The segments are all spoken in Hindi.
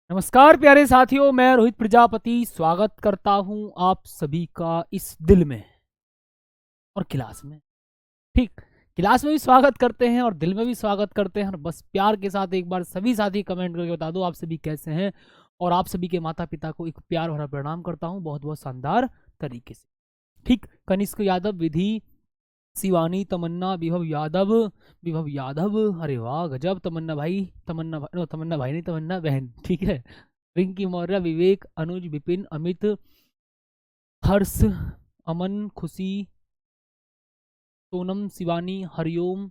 नमस्कार प्यारे साथियों, मैं रोहित प्रजापति स्वागत करता हूं आप सभी का इस दिल में और क्लास में। ठीक, क्लास में भी स्वागत करते हैं और दिल में भी स्वागत करते हैं। और बस प्यार के साथ एक बार सभी साथी कमेंट करके बता दो आप सभी कैसे हैं। और आप सभी के माता पिता को एक प्यार भरा प्रणाम करता हूं बहुत बहुत शानदार तरीके से। ठीक, कनिष्क यादव, विधि, शिवानी, तमन्ना, विभव यादव, अरे वाह गजब। तमन्ना भाई नहीं, तमन्ना बहन। ठीक है। रिंकी मौर्य, विवेक, अनुज, विपिन, अमित, हर्ष, अमन, खुशी, सोनम, शिवानी, हरिओम,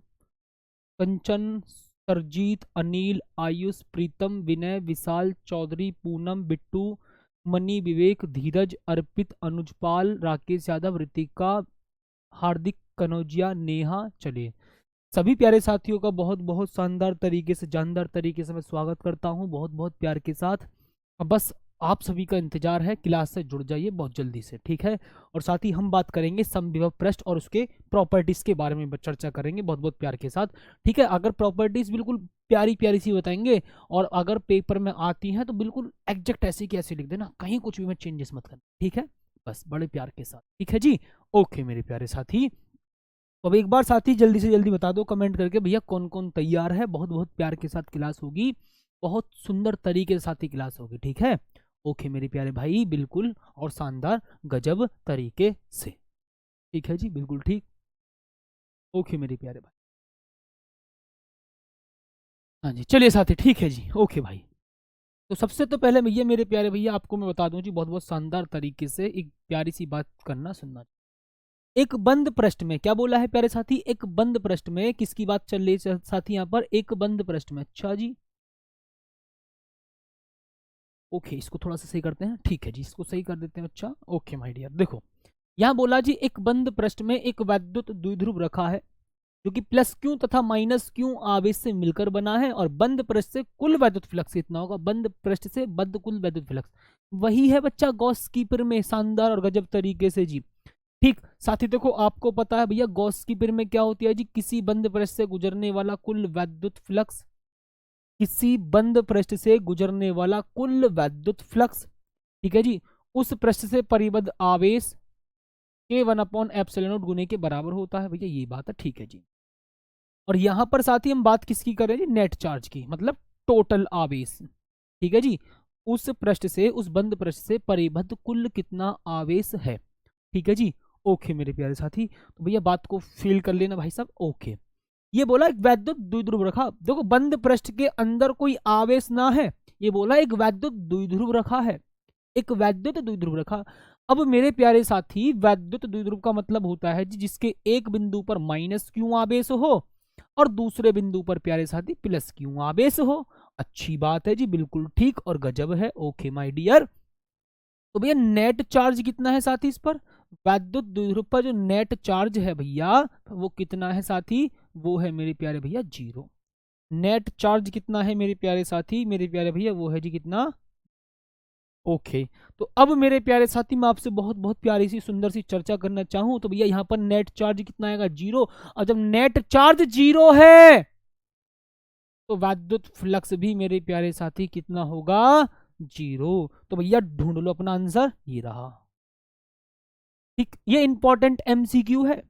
कंचन, सरजीत, अनिल, आयुष, प्रीतम, विनय, विशाल, चौधरी, पूनम, बिट्टू, मनी, विवेक, धीरज, अर्पित, अनुजपाल, राकेश यादव, रितिका, हार्दिक, कनौजिया, नेहा। चलिए, सभी प्यारे साथियों का बहुत बहुत शानदार तरीके से, जानदार तरीके से मैं स्वागत करता हूं बहुत बहुत प्यार के साथ। अब बस आप सभी का इंतजार है, क्लास से जुड़ जाइए बहुत जल्दी से। ठीक है। और साथ ही हम बात करेंगे समविभव पृष्ठ और उसके प्रॉपर्टीज के बारे में चर्चा करेंगे बहुत बहुत प्यार के साथ। ठीक है। अगर प्रॉपर्टीज बिल्कुल प्यारी प्यारी सी बताएंगे और अगर पेपर में आती हैं तो बिल्कुल एग्जैक्ट ऐसे की ऐसे लिख देना, कहीं कुछ भी में चेंजेस मत करना। ठीक है, बस बड़े प्यार के साथ। ठीक है जी। ओके मेरे प्यारे साथी, तो अब एक बार साथी जल्दी से जल्दी बता दो कमेंट करके भैया कौन कौन तैयार है। बहुत बहुत प्यार के साथ क्लास होगी, बहुत सुंदर तरीके से साथी क्लास होगी। ठीक है। ओके मेरे प्यारे भाई, बिल्कुल और शानदार गजब तरीके से। ठीक है जी, बिल्कुल ठीक। ओके मेरे प्यारे भाई। हाँ जी, चलिए साथी, ठीक है जी। ओके भाई, तो सबसे तो पहले भैया, मेरे प्यारे भैया, आपको मैं बता दूं जी बहुत बहुत शानदार तरीके से एक प्यारी सी बात करना सुनना। एक बंद पृष्ठ में क्या बोला है प्यारे साथी? एक बंद पृष्ठ में किसकी बात चल रही है साथी? यहाँ पर एक बंद पृष्ठ में। अच्छा जी, ओके, इसको थोड़ा सा सही करते हैं। ठीक है जी, इसको सही कर देते हैं। अच्छा, ओके माय डियर, देखो यहाँ बोला जी एक बंद पृष्ठ में एक वैद्युत द्विध्रुव रखा है जो कि प्लस क्यू तथा माइनस क्यू आवेश से मिलकर बना है और बंद पृष्ठ से कुल वैद्युत फ्लक्स इतना होगा। बंद पृष्ठ से बंद कुल वैद्युत फ्लक्स वही है बच्चा गॉस कीपर में, शानदार और गजब तरीके से जी। ठीक साथी, देखो आपको पता है भैया गॉस कीपर में क्या होती है जी? किसी बंद पृष्ठ से गुजरने वाला कुल वैद्युत फ्लक्स, किसी बंद पृष्ठ से गुजरने वाला कुल वैद्युत फ्लक्स, ठीक है जी, उस पृष्ठ से परिबद्ध आवेश के 1/एप्सिलॉन नॉट गुने के बराबर होता है। भैया ये बात है, ठीक है जी। और यहां पर साथ ही हम बात किसकी कर रहे हैं जी? नेट चार्ज की, मतलब टोटल आवेश। ठीक है जी, उस पृष्ठ से, उस बंद पृष्ठ से परिबद्ध कुल कितना आवेश है। ठीक है जी। ओके मेरे प्यारे साथी, तो भैया बात को फील कर लेना भाई साहब। ओके, ये बोला एक वैद्युत द्विध्रुव रखा, देखो बंद पृष्ठ के अंदर कोई आवेश ना है, ये बोला एक वैद्युत द्विध्रुव रखा है, एक वैद्युत द्विध्रुव रखा। अब मेरे प्यारे साथी, वैद्युत द्विध्रुव का मतलब होता है जिसके एक बिंदु पर माइनस क्यू आवेश हो और दूसरे बिंदु पर प्यारे साथी प्लस क्यू आवेश हो। अच्छी बात है जी, बिल्कुल ठीक और गजब है। ओके माय डियर, तो भैया नेट चार्ज कितना है साथी इस पर? वैद्युत द्विध्रुव पर जो नेट चार्ज है भैया वो कितना है साथी? वो है मेरे प्यारे भैया 0। नेट चार्ज कितना है मेरे प्यारे साथी, मेरे प्यारे भैया? वो है जी कितना? ओके, तो अब मेरे प्यारे साथी मैं आपसे बहुत बहुत प्यारी सी सुंदर सी चर्चा करना चाहूं तो भैया यहाँ पर नेट चार्ज कितना आएगा? 0। और जब नेट चार्ज 0 है तो वैद्युत फ्लक्स भी मेरे प्यारे साथी कितना होगा? 0। तो भैया ढूंढ लो अपना आंसर, ये रहा। ठीक, ये इंपॉर्टेंट एमसीक्यू है,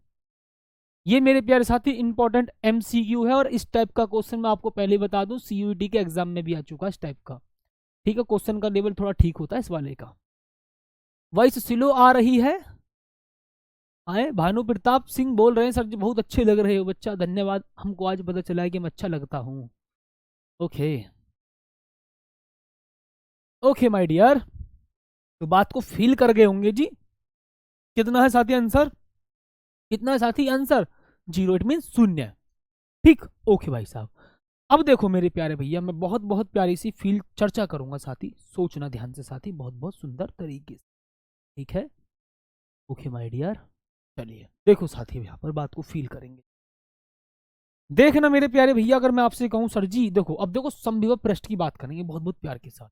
ये मेरे प्यारे साथी इंपॉर्टेंट एमसीक्यू है। और इस टाइप का क्वेश्चन मैं आपको पहले बता दूं सीयूईटी के एग्जाम में भी आ चुका है इस टाइप का। ठीक है, क्वेश्चन का लेवल थोड़ा ठीक होता है इस वाले का। वॉइस स्लो आ रही है? आए भानु प्रताप सिंह बोल रहे हैं सर जी बहुत अच्छे लग रहे हो बच्चा, धन्यवाद, हमको आज पता चला है कि मैं अच्छा लगता हूँ। ओके, ओके माय डियर, तो बात को फील कर गए होंगे जी। कितना है साथी आंसर? कितना है साथी आंसर? 0, इट मीन शून्य। ठीक, ओके भाई साहब। अब देखो मेरे प्यारे भैया, मैं बहुत बहुत प्यारी सी फील चर्चा करूंगा साथी, सोचना ध्यान से साथी, बहुत बहुत सुंदर तरीके से। ठीक है, ओके माय डियर। चलिए देखो साथी, यहाँ पर बात को फील करेंगे। देखना मेरे प्यारे भैया, अगर मैं आपसे कहूं सर जी देखो, अब देखो समविभव पृष्ठ की बात करेंगे बहुत बहुत प्यार के साथ।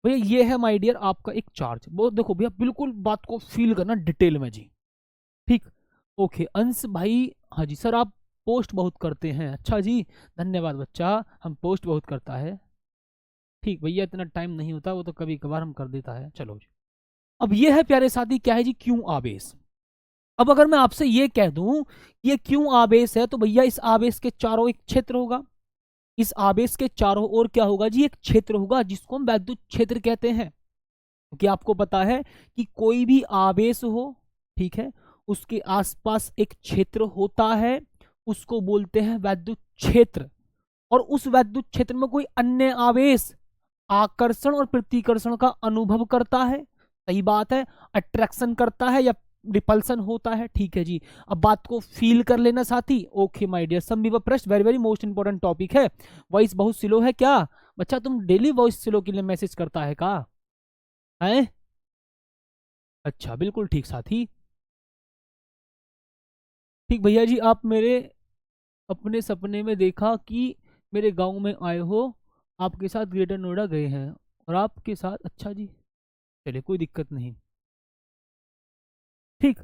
भैया ये है माय डियर आपका एक चार्ज, वो देखो भैया बिल्कुल बात को फील करना डिटेल में जी। ठीक, ओके अंश भाई, हाँ जी सर, आप पोस्ट बहुत करते हैं। अच्छा जी, धन्यवाद बच्चा, हम पोस्ट बहुत करता है। ठीक भैया, इतना टाइम नहीं होता, वो तो कभी कभार हम कर देता है। चलो जी, अब ये है प्यारे साथी, क्या है जी, क्यों आवेश। अब अगर मैं आपसे ये कह दूं कि ये क्यों आवेश है, तो भैया इस आवेश के चारों एक क्षेत्र होगा। इस आवेश के चारों ओर क्या होगा जी, एक क्षेत्र होगा, जिसको हम वैद्युत क्षेत्र कहते हैं। क्योंकि आपको पता है कि कोई भी आवेश हो, ठीक है, उसके आसपास एक क्षेत्र होता है, उसको बोलते हैं वैद्युत क्षेत्र। और उस वैद्युत क्षेत्र में कोई अन्य आवेश आकर्षण और प्रतिकर्षण का अनुभव करता है, सही बात है, अट्रैक्शन करता है या रिपल्सन होता है, ठीक है जी। अब बात को फील कर लेना साथी। ओके माय डियर, सम विवर प्रश्न very very most important topic है। वॉइस बहुत स्लो है क्या बच्चा, तुम डेली वॉइस स्लो के लिए मैसेज करता है का है? अच्छा, बिल्कुल ठीक साथी। ठीक भैया जी, आप मेरे अपने सपने में देखा कि मेरे गांव में आए हो, आपके साथ ग्रेटर नोएडा गए हैं और आपके साथ, अच्छा जी, चलिए कोई दिक्कत नहीं, ठीक।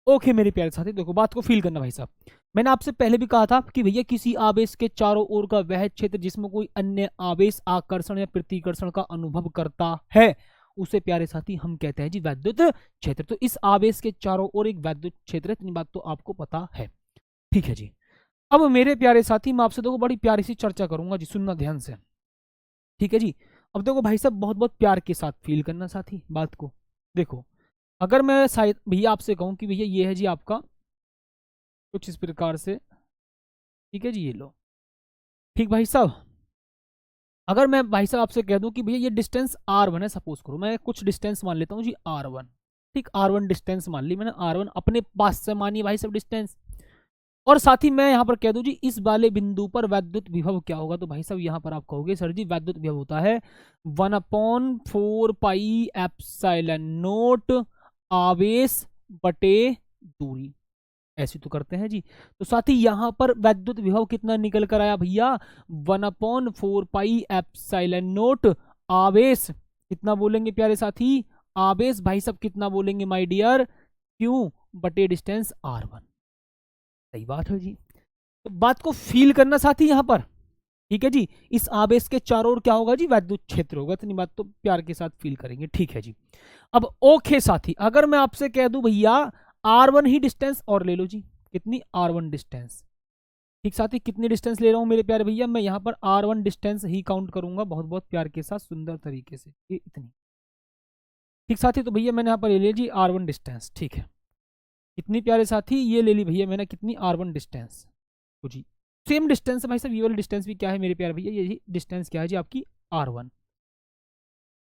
ओके मेरे प्यारे साथी, देखो बात को फील करना भाई साहब। मैंने आपसे पहले भी कहा था कि भैया किसी आवेश के चारों ओर का वह क्षेत्र जिसमें कोई अन्य आवेश आकर्षण या प्रतिकर्षण का अनुभव करता है, उसे प्यारे साथी हम कहते हैं जी वैद्युत क्षेत्र। तो इस आवेश के चारों ओर एक वैद्युत क्षेत्र है, इतनी बात तो आपको पता है, ठीक है जी। अब मेरे प्यारे साथी, मैं आपसे देखो बड़ी प्यारी सी चर्चा करूंगा जी, सुनना ध्यान से, ठीक है जी। अब देखो भाई साहब, बहुत बहुत प्यार के साथ फील करना साथी बात को। देखो, अगर मैं शायद भैया आपसे कहूं कि भैया ये है जी आपका कुछ इस प्रकार से, ठीक है जी, ये लो, ठीक भाई साहब। अगर मैं भाई साहब आपसे कह दूं कि भैया ये डिस्टेंस R1 है, सपोज करो मैं कुछ डिस्टेंस मान लेता हूँ जी R1, ठीक, R1 डिस्टेंस मान ली मैंने, R1 अपने पास से मानी भाई साहब डिस्टेंस। और साथ ही मैं यहाँ पर कह दूं जी इस वाले बिंदु पर वैद्युत विभव क्या होगा, तो भाई साहब यहाँ पर आप कहोगे सर जी वैद्युत विभव होता है 1/4 पाई एप्सिलॉन नॉट आवेश बटे दूरी, ऐसी तो करते हैं जी। तो साथ ही यहाँ पर वैद्युत विभव कितना निकल कर आया भैया, 1/4 पाई एप्सिलॉन नॉट आवेश, कितना बोलेंगे प्यारे साथी, आवेश भाई साहब कितना बोलेंगे माय डियर, क्यों बटे डिस्टेंस R1, सही बात है जी। तो बात को फील करना साथी यहाँ पर, ठीक है जी। इस आवेश के चारों ओर क्या होगा जी, वैद्युत क्षेत्र होगा, इतनी बात तो प्यार के साथ फील करेंगे, ठीक है जी। अब ओके साथी, अगर मैं आपसे कह दूं भैया R1 ही डिस्टेंस और ले लो जी, कितनी R1 डिस्टेंस, ठीक साथी, कितनी डिस्टेंस ले रहा हूं मेरे प्यारे भैया, मैं यहाँ पर R1 डिस्टेंस ही काउंट करूंगा बहुत बहुत प्यार के साथ सुंदर तरीके से, ये इतनी, ठीक साथी। तो भैया मैंने यहाँ पर ले लिया जी R1 डिस्टेंस, ठीक है, कितनी प्यारे साथी, ये ले ली भैया मैंने कितनी R1 डिस्टेंस, तो जी सेम डिस्टेंस है भाई साहब, ये वाली डिस्टेंस भी क्या है मेरे प्यारे भैया, ये डिस्टेंस क्या है जी आपकी R1,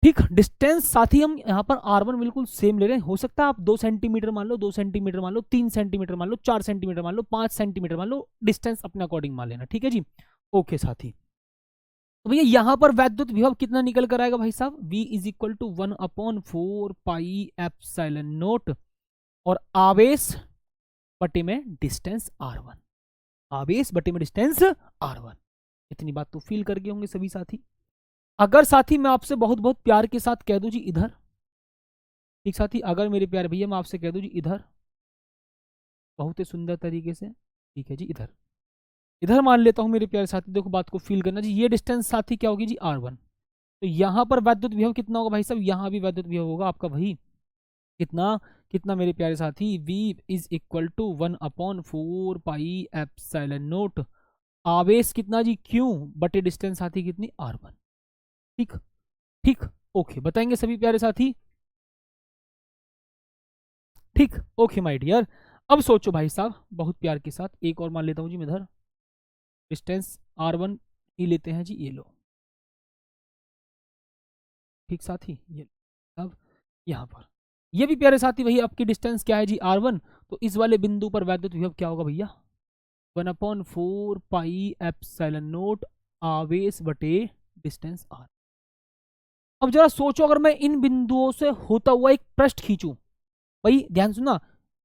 ठीक। डिस्टेंस साथी हम यहाँ पर R1 बिल्कुल सेम ले रहे हैं, हो सकता है आप 2 सेंटीमीटर मान लो, 2 सेंटीमीटर मान लो, 3 सेंटीमीटर मान लो, 4 सेंटीमीटर मान लो, 5 सेंटीमीटर मान लो, डिस्टेंस अपने अकॉर्डिंग मान लेना, ठीक है जी। ओके साथी, तो भैया यहाँ पर वैद्युत विभव कितना निकल कर आएगा भाई साहब, V is equal to 1/4 pi epsilon naught और आवेश बटे में डिस्टेंस R1, आवेश बटे में डिस्टेंस R1, इतनी बात तो फील कर गए होंगे सभी साथी। अगर साथी मैं आपसे बहुत बहुत प्यार के साथ कह दूं जी इधर, ठीक साथी, अगर मेरे प्यारे भैया मैं आपसे कह दूं जी इधर, बहुत ही सुंदर तरीके से, ठीक है जी, इधर इधर मान लेता हूं मेरे प्यारे साथी, देखो बात को फील करना जी, ये डिस्टेंस साथी क्या होगी जी R1, तो यहां पर वैद्युत विभव कितना होगा भाई साहब, यहां भी वैद्युत विभव होगा आपका वही, कितना कितना मेरे प्यारे साथी, V is equal to 1/4 pi epsilon naught आवेश कितना जी, क्यों बटे डिस्टेंस साथी कितनी R1, ठीक, ठीक। ओके बताएंगे सभी प्यारे साथी, ठीक। ओके माय डियर, अब सोचो भाई साहब बहुत प्यार के साथ, एक और मान लेता हूं जी मैं इधर, डिस्टेंस R1 ही लेते हैं जी, ये लो, ठीक साथी, ये अब यहाँ पर ये भी प्यारे साथी वही आपकी डिस्टेंस क्या है जी R1, तो इस वाले बिंदु पर वैद्युत विभव क्या होगा भैया, 1/4 पाई एप्सिलॉन नॉट आवेश बटे डिस्टेंस R। अब जरा सोचो अगर मैं इन बिंदुओं से होता हुआ एक पृष्ठ खींचूं, भाई ध्यान सुनना,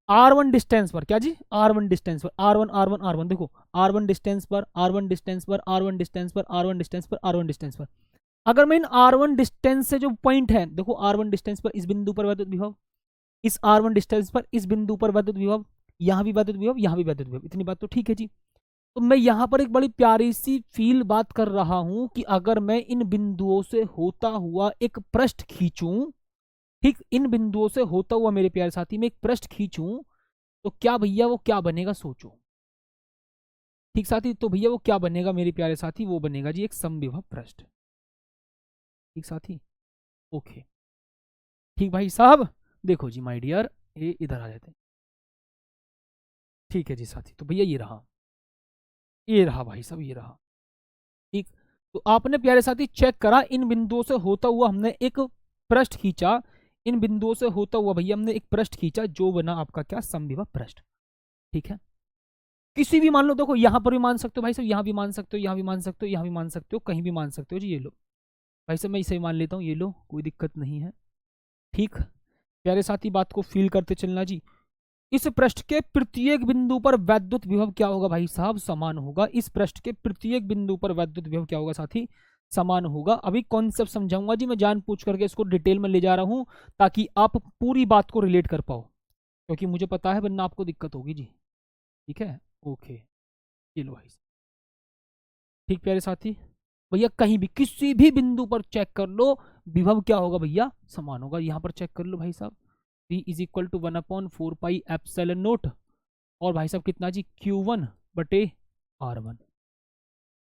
R1 डिस्टेंस पर, क्या जी R1 डिस्टेंस पर, R1 R1 R1 देखो, R1 डिस्टेंस पर, R1 डिस्टेंस पर, R1 डिस्टेंस पर, R1 डिस्टेंस पर, R1 डिस्टेंस पर, अगर मैं इन R1 डिस्टेंस से जो पॉइंट है, देखो R1 डिस्टेंस पर इस बिंदु पर वैद्युत विभव, इस R1 डिस्टेंस पर इस बिंदु पर वैद्युत विभव, यहां भी वैद्युत विभव, यहां भी वैद्युत विभव, इतनी बात तो ठीक है जी। तो मैं यहां पर एक बड़ी प्यारी सी फील बात कर रहा हूं कि अगर मैं इन बिंदुओं से होता हुआ एक पृष्ठ खींचूं, ठीक, इन बिंदुओं से होता हुआ मेरे प्यारे साथी में एक पृष्ठ खींचूं, तो क्या भैया वो क्या बनेगा सोचो। ठीक साथी, तो भैया वो क्या बनेगा मेरे प्यारे साथी, वो बनेगा जी एक समविभव पृष्ठ। ठीक साथी, ओके। ठीक भाई साहब, देखो जी माय डियर, ये इधर आ जाते हैं। ठीक है जी साथी, तो भैया ये रहा भाई साहब, ये रहा। ठीक, तो आपने प्यारे साथी चेक करा, इन बिंदुओं से होता हुआ हमने एक पृष्ठ खींचा, इन बिंदुओं से होता हुआ भैया हमने एक पृष्ठ खींचा, जो बना आपका क्या, समविभव पृष्ठ। ठीक है, किसी भी मान लो, देखो यहां पर भी मान सकते हो भाई साहब, यहां भी मान सकते हो, यहां भी मान सकते हो, यहां भी मान सकते हो, कहीं भी मान सकते हो जी। ये लो भाई साहब, मैं इसे मान लेता हूँ, ये लो, कोई दिक्कत नहीं है। ठीक, प्यारे साथी बात को फील करते चलना जी। इस पृष्ठ के प्रत्येक बिंदु पर वैद्युत विभव क्या होगा भाई साहब, समान होगा। इस पृष्ठ के प्रत्येक बिंदु पर वैद्युत विभव क्या होगा साथी, समान होगा। अभी कॉन्सेप्ट समझाऊंगा जी, मैं जान पूछ करके इसको डिटेल में ले जा रहा हूं, ताकि आप पूरी बात को रिलेट कर पाओ, क्योंकि मुझे पता है वरना आपको दिक्कत होगी जी। ठीक है, ओके, ये लो भाई। ठीक प्यारे साथी, भैया कहीं भी किसी भी बिंदु पर चेक कर लो, विभव क्या होगा भैया, समान होगा। यहां पर चेक कर लो भाई साहब, v is equal to 1/4 pi epsilon naught, और भाई साहब कितना जी, Q1/R1।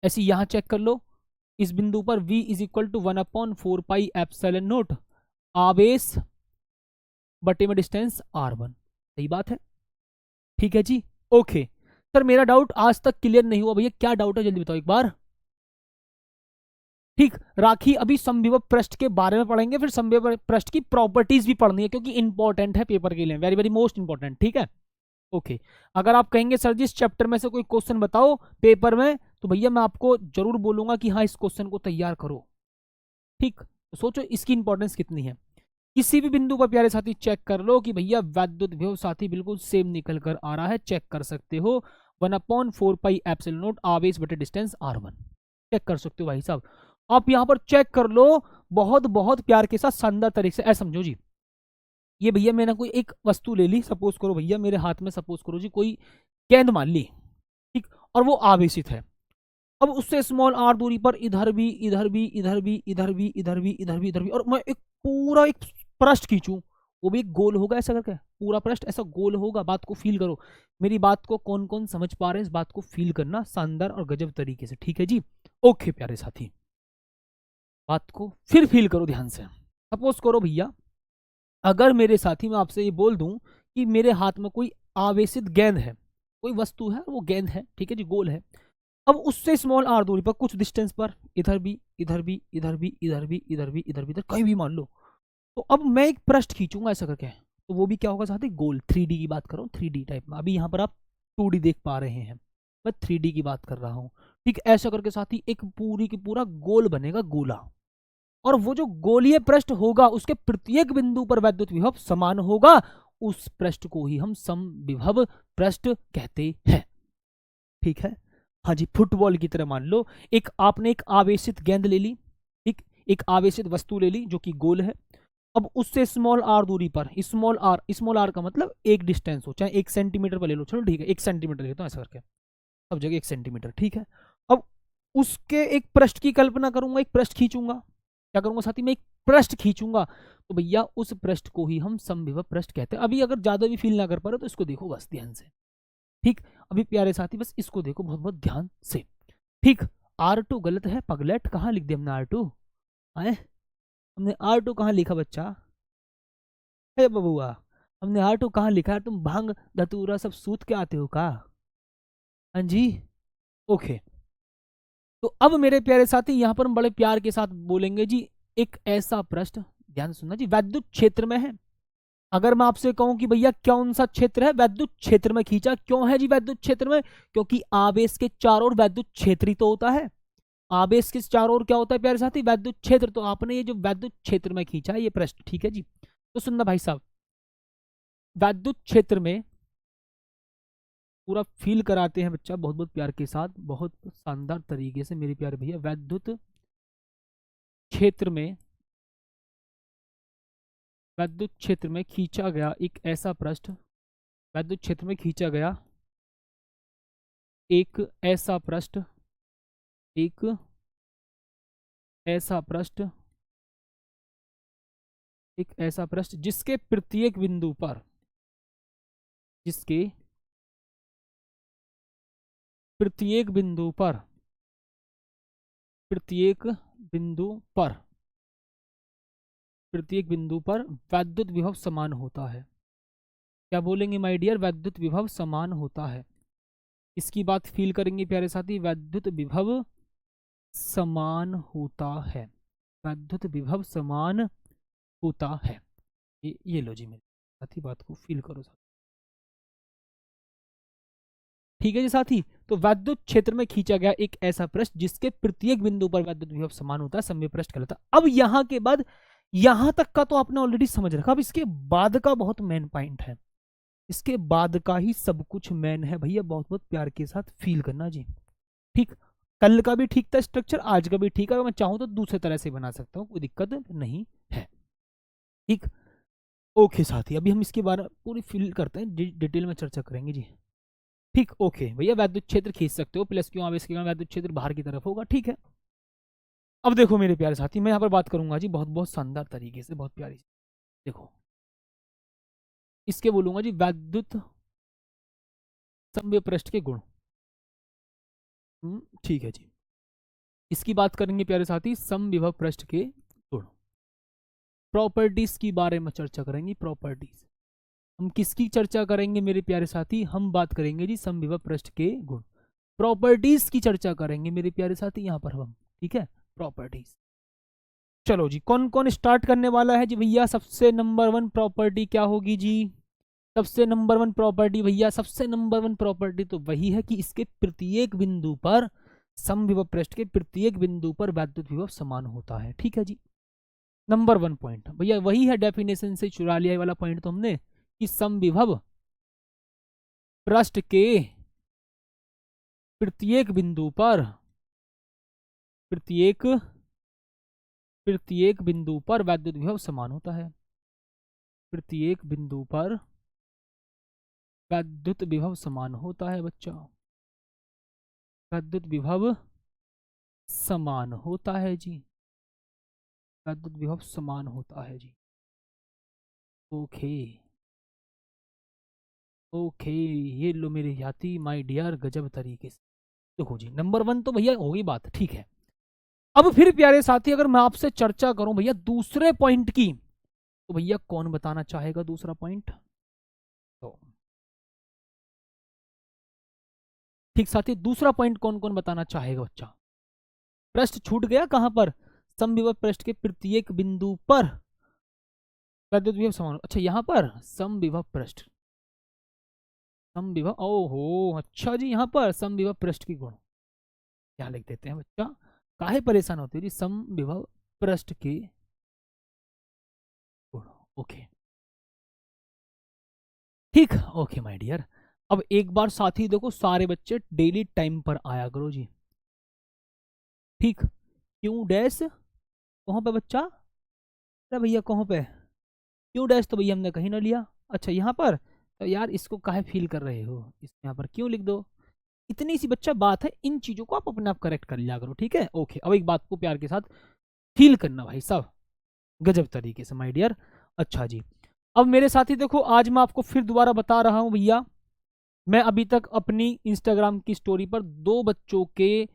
ऐसे यहां चेक कर लो, इस बिंदु पर v is equal to 1/4 pi epsilon naught, आवेश बटे में डिस्टेंस R1। सही बात है, ठीक है जी, ओके। सर मेरा डाउट आज तक क्लियर नहीं हुआ भैया, क्या डाउट है जल्दी बताओ एक बार। ठीक, राखी अभी समविभव पृष्ठ के बारे में पढ़ेंगे, फिर समविभव पृष्ठ की प्रॉपर्टीज भी पढ़नी है, क्योंकि इंपॉर्टेंट है पेपर के लिए, वेरी वेरी मोस्ट इंपॉर्टेंट। ठीक है, ओके। अगर आप कहेंगे सर जी इस चैप्टर में से कोई क्वेश्चन बताओ पेपर में, तो भैया मैं आपको जरूर बोलूंगा कि हाँ इस क्वेश्चन को तैयार करो। ठीक, तो सोचो इसकी इंपॉर्टेंस कितनी है। किसी भी बिंदु पर प्यारे साथी चेक कर लो कि भैया वैद्युत विभव साथी बिल्कुल सेम निकल कर आ रहा है, चेक कर सकते हो। 1/4 पाई एप्सिलॉन नोट आवेश बटे डिस्टेंस R1, चेक कर सकते हो भाई साहब। आप यहां पर चेक कर लो, बहुत बहुत प्यार के साथ शानदार तरीके से। ऐसा समझो जी, ये भैया मैंने कोई एक वस्तु ले ली, सपोज करो भैया मेरे हाथ में सपोज करो जी कोई गेंद मान ली, ठीक, और वो आवेशित है। अब उससे स्मॉल r दूरी पर इधर भी इधर भी इधर भी इधर भी इधर भी इधर भी इधर भी, और मैं एक पूरा एक पृष्ठ खींचूं, वो भी एक गोल होगा ऐसा करके, पूरा पृष्ठ ऐसा गोल होगा। बात को फील करो, मेरी बात को कौन कौन समझ पा रहे हैं, इस बात को फील करना शानदार और गजब तरीके से। ठीक है जी, ओके प्यारे साथी, बात को फिर फील करो ध्यान से। सपोज करो भैया, अगर मेरे साथी मैं आपसे ये बोल दूं कि मेरे हाथ में कोई आवेशित गेंद है, कोई वस्तु है, वो गेंद है, ठीक है जी, गोल है। अब उससे स्मॉल r दूरी पर कुछ डिस्टेंस पर इधर भी इधर भी इधर भी इधर भी इधर भी इधर भी इधर कहीं भी मान लो, तो अब मैं एक पृष्ठ खींचूंगा ऐसा करके, तो वो भी क्या होगा साथी, गोल। 3D की बात करो, 3D टाइप में। अभी यहाँ पर आप 2D देख पा रहे हैं, मैं 3D की बात कर रहा हूँ। ठीक, ऐसा करके साथी एक पूरी की पूरा गोल बनेगा, गोला। और वो जो गोलीय पृष्ठ होगा उसके प्रत्येक बिंदु पर वैद्युत विभव समान होगा, उस पृष्ठ को ही हम समविभव पृष्ठ कहते हैं। ठीक है, हाँ जी, फुटबॉल की तरह मान लो, एक आपने एक आवेशित गेंद ले ली, ठीक, एक आवेशित वस्तु ले ली जो कि गोल है। अब उससे स्मॉल r दूरी पर, स्मॉल r का मतलब एक डिस्टेंस हो, चाहे 1 सेंटीमीटर पर ले लो, चलो ठीक है 1 सेंटीमीटर लेता हूँ ऐसा करके, सब जगह 1 सेंटीमीटर। ठीक है, अब उसके एक पृष्ठ की कल्पना करूंगा, एक पृष्ठ खींचूंगा, क्या करूंगा साथी, मैं एक पृष्ठ खींचूंगा, तो भैया उस पृष्ठ को ही हम समविभव पृष्ठ कहते हैं। अभी अगर ज्यादा भी फील ना कर पा रहे तो इसको देखो बस ध्यान से। ठीक, अभी प्यारे साथी बस इसको देखो बहुत बहुत ध्यान से। ठीक, R2 गलत है पगलेट, कहाँ लिख दिया हमने R2, आए हमने R2 कहाँ लिखा बच्चा, हे बबुआ, हमने R2 कहाँ लिखा है, तुम भांग धतूरा सब सूत के आते हो का, हाँ जी, ओके। तो अब मेरे प्यारे साथी यहां पर हम बड़े प्यार के साथ बोलेंगे जी, एक ऐसा पृष्ठ, ध्यान सुनना जी, वैद्युत क्षेत्र में है। अगर मैं आपसे कहूं कि भैया कौन सा क्षेत्र है, वैद्युत क्षेत्र में खींचा, क्यों है जी वैद्युत क्षेत्र में, क्योंकि आवेश के चारों ओर वैद्युत क्षेत्र ही तो होता है। आवेश के चारों ओर क्या होता है प्यारे साथी, वैद्युत क्षेत्र। तो आपने ये जो वैद्युत क्षेत्र में खींचा है ये पृष्ठ, ठीक है जी। तो सुनना भाई साहब, वैद्युत क्षेत्र में पूरा फील कराते हैं बच्चा, बहुत बहुत प्यार के साथ, बहुत शानदार तरीके से मेरे प्यारे भैया। वैद्युत क्षेत्र में, वैद्युत क्षेत्र में खींचा गया एक ऐसा पृष्ठ, वैद्युत क्षेत्र में खींचा गया एक ऐसा पृष्ठ, एक ऐसा पृष्ठ, एक ऐसा पृष्ठ जिसके प्रत्येक बिंदु पर, जिसके प्रत्येक बिंदु पर, प्रत्येक बिंदु पर, प्रत्येक बिंदु पर वैद्युत विभव समान होता है। क्या बोलेंगे माय डियर? वैद्युत विभव समान होता है। इसकी बात फील करेंगे प्यारे साथी, वैद्युत विभव समान होता है, वैद्युत विभव समान होता है। ये लो जी मेरे साथी, बात को फील करो साथी। ठीक है जी साथी, तो वैद्युत क्षेत्र में खींचा गया एक ऐसा पृष्ठ जिसके प्रत्येक बिंदु पर वैद्युत विभव समान होता है, समव्य पृष्ठ कहलाता है। अब यहां के बाद, यहां तक का तो आपने ऑलरेडी समझ रखा, अब इसके बाद का बहुत मेन पॉइंट है, इसके बाद का ही सब कुछ मेन है भैया, बहुत बहुत प्यार के साथ फील करना जी। ठीक, कल का भी ठीक था स्ट्रक्चर, आज का भी ठीक है, अगर मैं चाहूं तो दूसरे तरह से बना सकता हूं, कोई दिक्कत नहीं है। ठीक, ओके साथी, अभी हम इसके बारे में पूरी फील करते हैं, डिटेल में चर्चा करेंगे जी। ठीक, ओके भैया, वैद्युत क्षेत्र खींच सकते हो, प्लस क्यों आवेश के कारण वैद्युत क्षेत्र बाहर की तरफ होगा। ठीक है, अब देखो मेरे प्यारे साथी, मैं यहाँ पर बात करूंगा जी बहुत बहुत शानदार तरीके से, बहुत प्यारी। देखो, इसके बोलूंगा जी वैद्युत समव्य पृष्ठ के गुण। ठीक है जी, इसकी बात करेंगे प्यारे साथी, समविभव पृष्ठ के गुण, प्रॉपर्टीज की बारे में चर्चा करेंगे। प्रॉपर्टीज हम किसकी चर्चा करेंगे मेरे प्यारे साथी? हम बात करेंगे जी समविभव पृष्ठ के गुण, प्रॉपर्टीज की चर्चा करेंगे मेरे प्यारे साथी यहाँ पर हम। ठीक है, प्रॉपर्टीज। चलो जी, कौन कौन स्टार्ट करने वाला है जी भैया? सबसे नंबर 1 प्रॉपर्टी क्या होगी जी? सबसे नंबर 1 प्रॉपर्टी भैया, सबसे नंबर 1 प्रॉपर्टी तो वही है कि इसके प्रत्येक बिंदु पर, समविभव पृष्ठ के प्रत्येक बिंदु पर वैद्युत विभव समान होता है। ठीक है जी, नंबर 1 पॉइंट भैया वही है, डेफिनेशन से चुरा लिया वाला पॉइंट तो हमने, कि समविभव पृष्ठ के प्रत्येक बिंदु पर, प्रत्येक प्रत्येक बिंदु पर वैद्युत विभव समान होता है, प्रत्येक बिंदु पर वैद्युत विभव समान होता है बच्चा, वैद्युत विभव समान होता है जी, वैद्युत विभव समान होता है जी। ओके ओके, ये लो मेरे याती माय डियर, गजब तरीके से। देखो जी, नंबर 1 तो भैया होगी बात, ठीक है। अब फिर प्यारे साथी, अगर मैं आपसे चर्चा करूं भैया दूसरे पॉइंट की, तो भैया कौन बताना चाहेगा दूसरा पॉइंट? तो ठीक साथी, दूसरा पॉइंट कौन कौन बताना चाहेगा बच्चा? पृष्ठ छूट गया कहां पर? समविभव पृष्ठ के प्रत्येक बिंदु पर वैद्युत विभव समान। अच्छा, यहां पर समविभव पृष्ठ, समविभव, ओहो अच्छा जी, यहां पर समविभव पृष्ठ की गुण क्या लिख देते हैं बच्चा? काहे परेशान होते हो जी? समविभव पृष्ठ के गुण। ओके ठीक, ओके माय डियर। अब एक बार साथी देखो, सारे बच्चे डेली टाइम पर आया करो जी। ठीक, क्यों डैश कहाँ पे बच्चा? अरे भैया कहाँ पे? क्यों डैश तो भैया हमने कहीं ना लिया। अच्छा यहाँ पर, तो यार इसको काहे फील कर रहे हो, इस यहाँ पर क्यों लिख दो? इतनी सी बच्चा बात है, इन चीजों को आप अपने आप करेक्ट कर लिया करो। ठीक है, ओके। अब एक बात को प्यार के साथ फील करना भाई साहब, गजब तरीके से माय डियर। अच्छा जी, अब मेरे साथी देखो, आज मैं आपको फिर दोबारा बता रहा हूं भैया, मैं अभी तक अपनी इंस्टाग्राम की स्टोरी पर 2 बच्चों के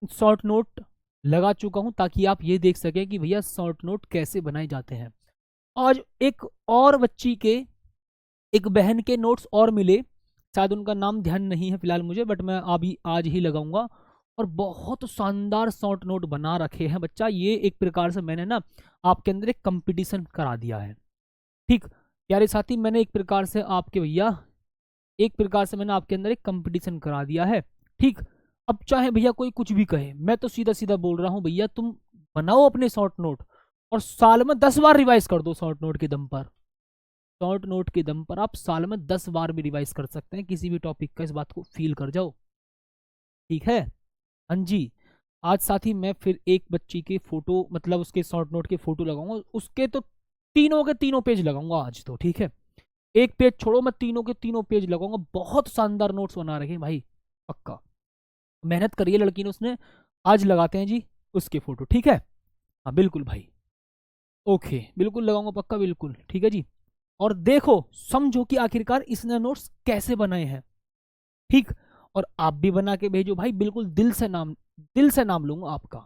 शॉर्ट नोट लगा चुका हूं, ताकि आप ये देख सकें कि भैया शॉर्ट नोट कैसे बनाए जाते हैं। आज एक और बच्ची के, एक बहन के नोट्स और मिले, शायद उनका नाम ध्यान नहीं है फिलहाल मुझे, बट मैं अभी आज ही लगाऊंगा, और बहुत शानदार शॉर्ट नोट बना रखे हैं बच्चा। ये एक प्रकार से मैंने ना आपके अंदर एक कंपटीशन करा दिया है। ठीक प्यारे साथी, मैंने एक प्रकार से आपके भैया, एक प्रकार से मैंने आपके अंदर एक कंपटीशन करा दिया है। ठीक, अब चाहे भैया कोई कुछ भी कहे, मैं तो सीधा सीधा बोल रहा हूं भैया, तुम बनाओ अपने शॉर्ट नोट और साल में 10 बार रिवाइज कर दो शॉर्ट नोट के दम पर। शॉर्ट नोट के दम पर आप साल में 10 बार भी रिवाइज कर सकते हैं किसी भी टॉपिक का, इस बात को फील कर जाओ। ठीक है, हाँ जी। आज साथी मैं फिर एक बच्ची के फोटो, मतलब उसके शॉर्ट नोट के फोटो लगाऊंगा, उसके तो तीनों के तीनों पेज लगाऊंगा आज तो। ठीक है, एक पेज छोड़ो, मैं तीनों के तीनों पेज लगाऊंगा। बहुत शानदार नोट्स बना रखे हैं भाई, पक्का मेहनत करी है लड़की ने उसने, आज लगाते हैं जी उसकी फोटो, ठीक है। हाँ बिल्कुल भाई, ओके बिल्कुल लगाऊंगा पक्का, बिल्कुल ठीक है जी। और देखो समझो कि आखिरकार इसने नोट्स कैसे बनाए हैं, ठीक। और आप भी बना के भेजो भाई, बिल्कुल दिल से नाम, दिल से नाम लूंगा आपका,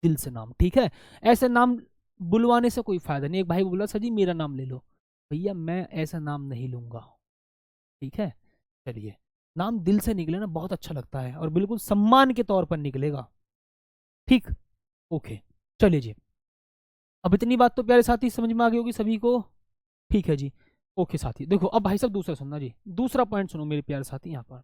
दिल से नाम, ठीक है। ऐसे नाम बुलवाने से कोई फायदा नहीं। एक भाई बोला सर जी मेरा नाम ले लो, भैया मैं ऐसा नाम नहीं लूंगा, ठीक है। चलिए, नाम दिल से निकले ना बहुत अच्छा लगता है, और बिल्कुल सम्मान के तौर पर निकलेगा, ठीक। ओके, चलिए जी। अब इतनी बात तो प्यारे साथी समझ में आ गई होगी सभी को, ठीक है जी। ओके साथी, देखो अब भाई साहब दूसरा सुनना जी, दूसरा पॉइंट सुनो मेरे प्यारे साथी यहाँ पर।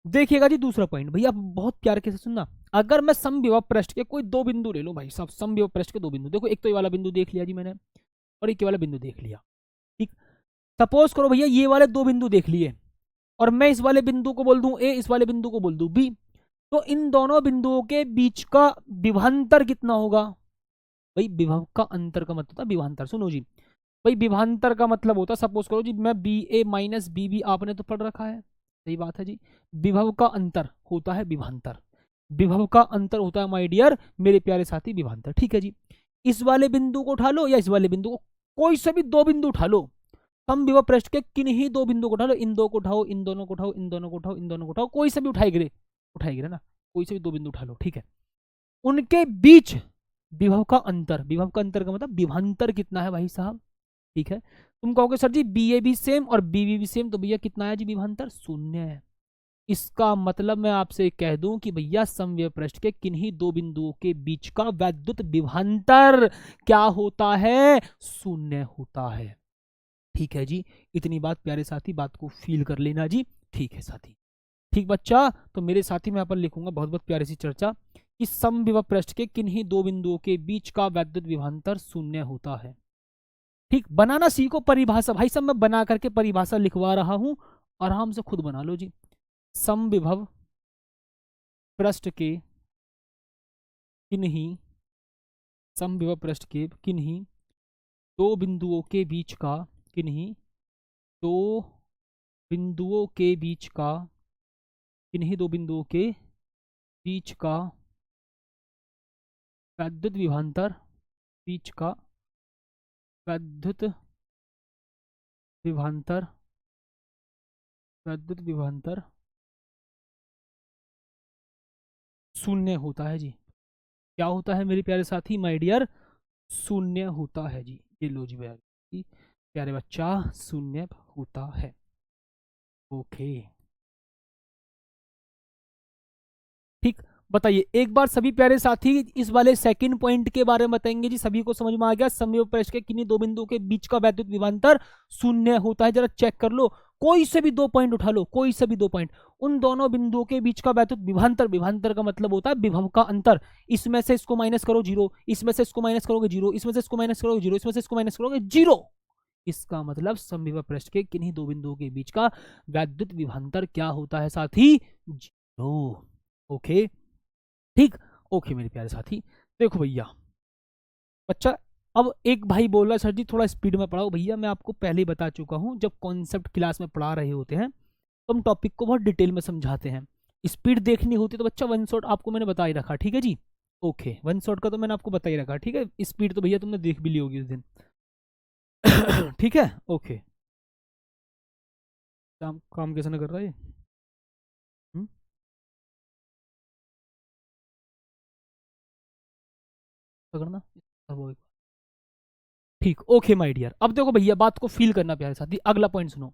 देखिएगा जी दूसरा पॉइंट, भैया आप बहुत प्यार के से सुनना। अगर मैं समविभव पृष्ठ के कोई दो बिंदु ले लूं भाई साहब, समविभव पृष्ठ के दो बिंदु, देखो एक तो ये वाला बिंदु देख लिया जी मैंने, और एक ये वाला बिंदु देख लिया, ठीक। सपोज करो भैया ये वाले दो बिंदु देख लिए, और मैं इस वाले बिंदु को बोल दूं ए, इस वाले बिंदु को बोल दूं बी, तो इन दोनों बिंदुओं के बीच का विभवांतर कितना होगा? भाई विभव का अंतर का मतलब होता है विभवांतर, सुनो जी। भाई विभवांतर का मतलब होता है, सपोज करो जी मैं बी ए माइनस बी बी, आपने तो पढ़ रखा है, सही बात है जी। विभव का अंतर होता है विभवांतर, विभव का अंतर होता है माय डियर मेरे प्यारे साथी विभवांतर, ठीक है जी। इस वाले बिंदु को उठा लो या इस वाले बिंदु को, कोई से भी दो बिंदु उठा लो, सम विभव पृष्ठ के किन्हीं दो बिंदु को उठा लो, इन दो को उठाओ, इन दोनों को उठाओ, इन दोनों को उठाओ, इन दोनों को उठाओ, कोई से भी उठाएगी, उठाएगी ना, कोई से भी दो बिंदु उठा लो, ठीक है। उनके बीच विभव का अंतर, विभव का अंतर का मतलब विभवांतर कितना है भाई साहब, ठीक है। तुम कहोगे सर जी बी ए भी सेम और बी बी भी सेम, तो भैया कितना है जी विभवांतर? शून्य है। इसका मतलब मैं आपसे कह दूं कि भैया समव्यय पृष्ठ के किन्हीं दो बिंदुओं के बीच का वैद्युत विभवांतर क्या होता है? शून्य होता है, ठीक है जी। इतनी बात प्यारे साथी, बात को फील कर लेना जी, ठीक है साथी, ठीक बच्चा। तो मेरे साथी मैं यहाँ पर लिखूंगा बहुत बहुत प्यारी सी चर्चा, कि समविभव पृष्ठ के किन्हीं दो बिंदुओं के बीच का वैद्युत विभवांतर शून्य होता है, ठीक। बनाना सीखो परिभाषा भाई साहब, मैं बना करके परिभाषा लिखवा रहा हूं, आराम से खुद बना लो जी। समविभव पृष्ठ के किन्हीं, समविभव पृष्ठ के किन्हीं दो बिंदुओं के बीच का, किन्हीं दो बिंदुओं के बीच का, किन्हीं दो बिंदुओं के बीच का वैद्युत विभवांतर, बीच का वैद्युत विभवांतर, वैद्युत विभवांतर शून्य होता है जी। क्या होता है मेरे प्यारे साथी माय डियर? शून्य होता है जी। ये लो जी प्यारे बच्चा, शून्य होता है, ओके, ठीक। बताइए एक बार सभी प्यारे साथी इस वाले सेकंड पॉइंट के बारे में बताएंगे जी, सभी को समझ में आ गया? समविभव पृष्ठ के किन्हीं दो बिंदुओं के बीच का वैद्युत विभवांतर शून्य होता है, जरा चेक कर लो, कोई से भी दो पॉइंट उठा लो, कोई से भी दो पॉइंट, उन दोनों बिंदुओं के बीच का वैद्युत विभवांतर, विभवांतर का मतलब होता है विभव का अंतर। इसमें से इसको माइनस करो जीरो, इसमें से इसको माइनस करोगे जीरो, इसमें से इसको माइनस करोगे जीरो, इसमें से इसको माइनस करोगे जीरो। इसका मतलब समविभव पृष्ठ के किन्हीं दो बिंदुओं के बीच का वैद्युत विभवांतर क्या होता है साथी? जीरो, ओके, ठीक। ओके मेरे प्यारे साथी, देखो भैया बच्चा, अब एक भाई बोल रहा है सर जी थोड़ा स्पीड में पढ़ाओ, भैया मैं आपको पहले ही बता चुका हूं, जब कॉन्सेप्ट क्लास में पढ़ा रहे होते हैं तो हम टॉपिक को बहुत डिटेल में समझाते हैं। स्पीड देखनी होती तो बच्चा वन शॉट आपको मैंने बता ही रखा, ठीक है जी। ओके, वन शॉट का तो मैंने आपको बता ही रखा, ठीक है। स्पीड तो भैया तुमने देख भी ली होगी उस दिन। ठीक है, ओके। काम काम कैसे ना कर रहा है ये? हम्म? पकड़ना, वो ठीक, ओके माय डियर। अब देखो भैया बात को फील करना प्यारे साथी, अगला पॉइंट सुनो।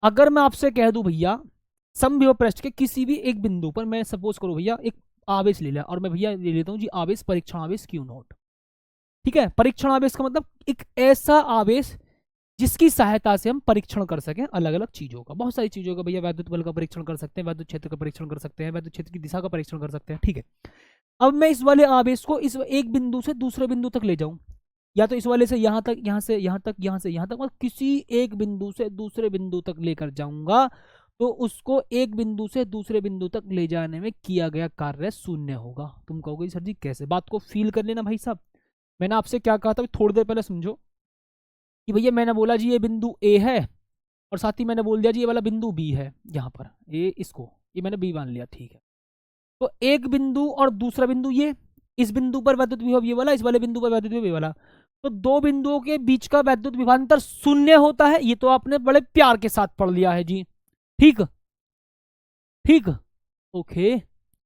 अगर मैं आपसे कह दूं भैया समविभव पृष्ठ के किसी भी एक बिंदु पर, मैं सपोज करो भैया एक आवेश ले लिया, और मैं भैया ले लेता हूं जी आवेश, परीक्षण आवेश क्यू नॉट, ठीक है। परीक्षण आवेश का मतलब एक ऐसा आवेश जिसकी सहायता से हम परीक्षण कर सकें अलग अलग चीजों का, बहुत सारी चीजों का भैया, वैद्युत बल का परीक्षण कर सकते हैं, वैद्युत क्षेत्र का परीक्षण कर सकते हैं, वैद्युत क्षेत्र की दिशा का परीक्षण कर सकते हैं, ठीक है। अब मैं इस वाले आवेश को इस एक बिंदु से दूसरे बिंदु तक ले जाऊं, या तो इस वाले से यहां तक, यहां से यहां तक, यहां से यहां तक, और किसी एक बिंदु से दूसरे बिंदु तक लेकर जाऊंगा, तो उसको एक बिंदु से दूसरे बिंदु तक ले जाने में किया गया कार्य शून्य होगा। तुम कहोगे सर जी कैसे? बात को फील कर लेना भाई साहब। मैंने आपसे क्या कहा था थोड़ी देर पहले, समझो कि भैया मैंने बोला जी ये बिंदु ए है, और साथ ही मैंने बोल दिया जी ये वाला बिंदु बी है, यहाँ पर ये मैंने बी मान लिया, ठीक है। तो एक बिंदु और दूसरा बिंदु ये, इस बिंदु पर वैद्युत विभव ये वाला, इस वाले बिंदु पर वैद्युत विभव ये वाला, तो दो बिंदुओं के बीच का वैद्युत विभवांतर शून्य होता है। ये तो आपने बड़े प्यार के साथ पढ़ लिया है जी, ठीक ठीक। ओके,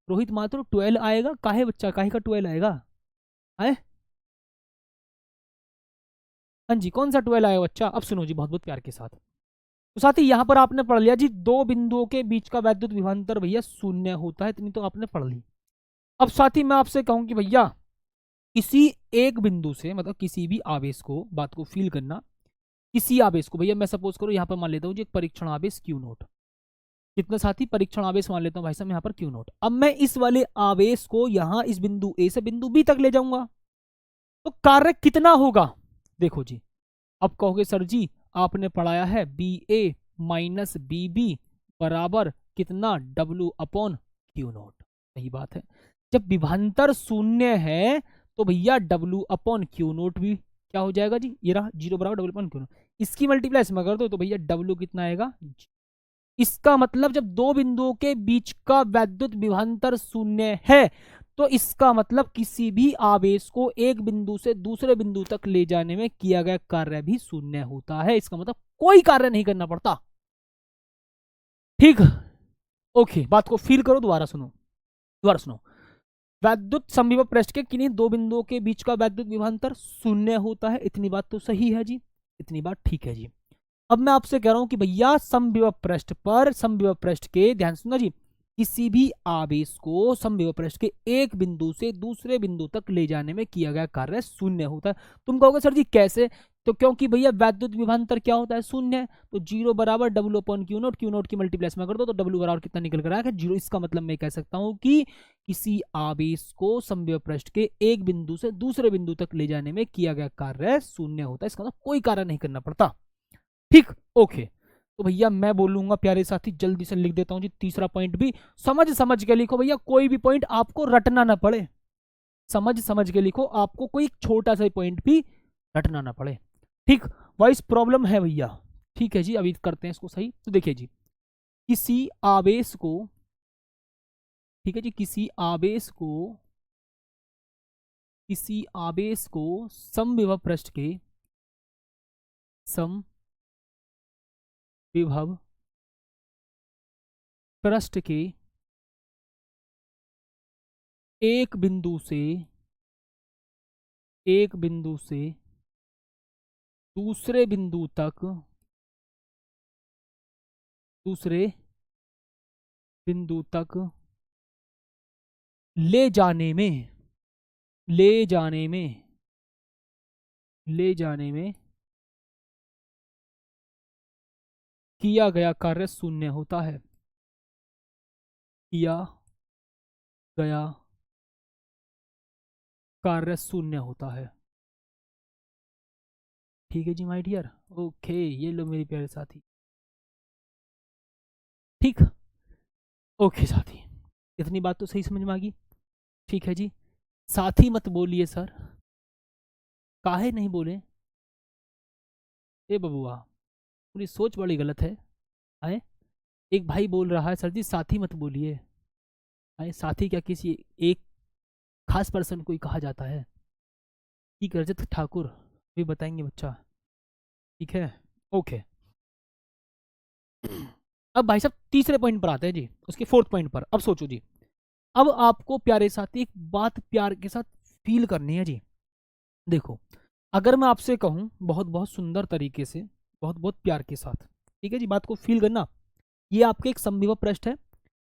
रोहित मात्र 12 आएगा, काहे बच्चा, काहे का 12 आएगा है? हाँ जी, कौन सा 12 आएगा बच्चा? अब सुनो जी, बहुत बहुत प्यार के साथ। तो साथ ही यहां पर आपने पढ़ लिया जी, दो बिंदुओं के बीच का वैद्युत विभवांतर भैया शून्य होता है, इतनी तो आपने पढ़ ली। अब साथ ही मैं आपसे कहूं कि भैया किसी एक बिंदु से, मतलब किसी भी आवेश को, बात को फील करना, किसी आवेश को भैया मैं सपोज करो यहाँ पर मान लेता हूँ जी एक परीक्षण आवेश Q नोट, कितना साथी, परीक्षण आवेश मान लेता हूँ भाई साहब यहाँ पर Q नोट। अब मैं इस वाले आवेश को यहाँ इस बिंदु ए से बिंदु बी तक ले जाऊंगा, तो कार्य कितना होगा? देखो जी, अब कहोगे सर जी आपने पढ़ाया है बी ए माइनस बी बी बराबर कितना, W अपॉन Q नोट। सही बात है, जब विभवांतर शून्य है तो भैया W अपॉन Q नोट भी क्या हो जाएगा जी, ये रहा 0 बराबर W अपॉन Q नोट। इसकी मल्टीप्लाई इसमें कर दो तो भैया W कितना आएगा। इसका मतलब जब दो बिंदुओं के बीच का वैद्युत विभवांतर शून्य है, तो इसका मतलब किसी भी आवेश को एक बिंदु से दूसरे बिंदु तक ले जाने में किया गया कार्य भी शून्य होता है। इसका मतलब कोई कार्य नहीं करना पड़ता, ठीक। ओके, बात को फील करो, दोबारा सुनो। वैद्युत समविभव पृष्ठ के किन्हीं दो बिंदुओं के बीच का वैद्युत विभवांतर शून्य होता है, इतनी बात तो सही है जी, इतनी बात ठीक है जी। अब मैं आपसे कह रहा हूं कि भैया समविभव पृष्ठ पर, समविभव पृष्ठ के, ध्यान सुनना जी, किसी भी आवेश को समविभव पृष्ठ के एक बिंदु से दूसरे बिंदु तक ले जाने में किया गया कार्य शून्य होता है। तुम कहोगे सर जी कैसे? तो क्योंकि भैया वैद्युत विभवांतर क्या होता है, शून्य। तो 0 बराबर W upon Q note, Q note की मल्टीप्लाई में कर दो तो W बराबर कितना निकल कर आएगा, 0। इसका मतलब मैं कह सकता हूं कि किसी आवेश को समविभव पृष्ठ के एक बिंदु से दूसरे बिंदु तक ले जाने में किया गया कार्य शून्य होता है। इसका मतलब कोई कार्य नहीं करना पड़ता, ठीक। ओके, तो भैया मैं बोलूंगा प्यारे साथी, जल्दी से लिख देता हूं जी तीसरा पॉइंट भी। समझ के लिखो भैया, कोई भी पॉइंट आपको रटना ना पड़े, समझ के लिखो, आपको कोई छोटा सा पॉइंट भी रटना ना पड़े, ठीक। वॉइस प्रॉब्लम है भैया, ठीक है जी, अभी करते हैं इसको सही। तो देखिए जी, किसी आवेश को, ठीक है जी, किसी आवेश को समविभव पृष्ठ के, समविभव पृष्ठ के एक बिंदु से दूसरे बिंदु तक ले जाने में किया गया कार्य शून्य होता है, किया गया कार्य शून्य होता है, ठीक है जी माय डियर। ओके, ये लो मेरे प्यारे साथी, ठीक। ओके साथी, इतनी बात तो सही समझ में आ गई, ठीक है जी। साथी मत बोलिए सर, काहे नहीं बोले? ए बबुआ, पूरी सोच बड़ी गलत है? एक भाई बोल रहा है सर जी साथी मत बोलिए, अरे साथी क्या किसी एक खास पर्सन को ही कहा जाता है? ठीक है, रजत ठाकुर भी बताएंगे बच्चा, ठीक है। ओके, अब भाई साहब तीसरे पॉइंट पर आते हैं जी, उसके फोर्थ पॉइंट पर। अब सोचो जी, अब आपको प्यारे साथी एक बात प्यार के साथ फील करनी है जी। देखो, अगर मैं आपसे कहूं बहुत बहुत सुंदर तरीके से, बहुत बहुत प्यार के साथ, ठीक है जी, बात को फील करना, ये आपके एक समविभव पृष्ठ है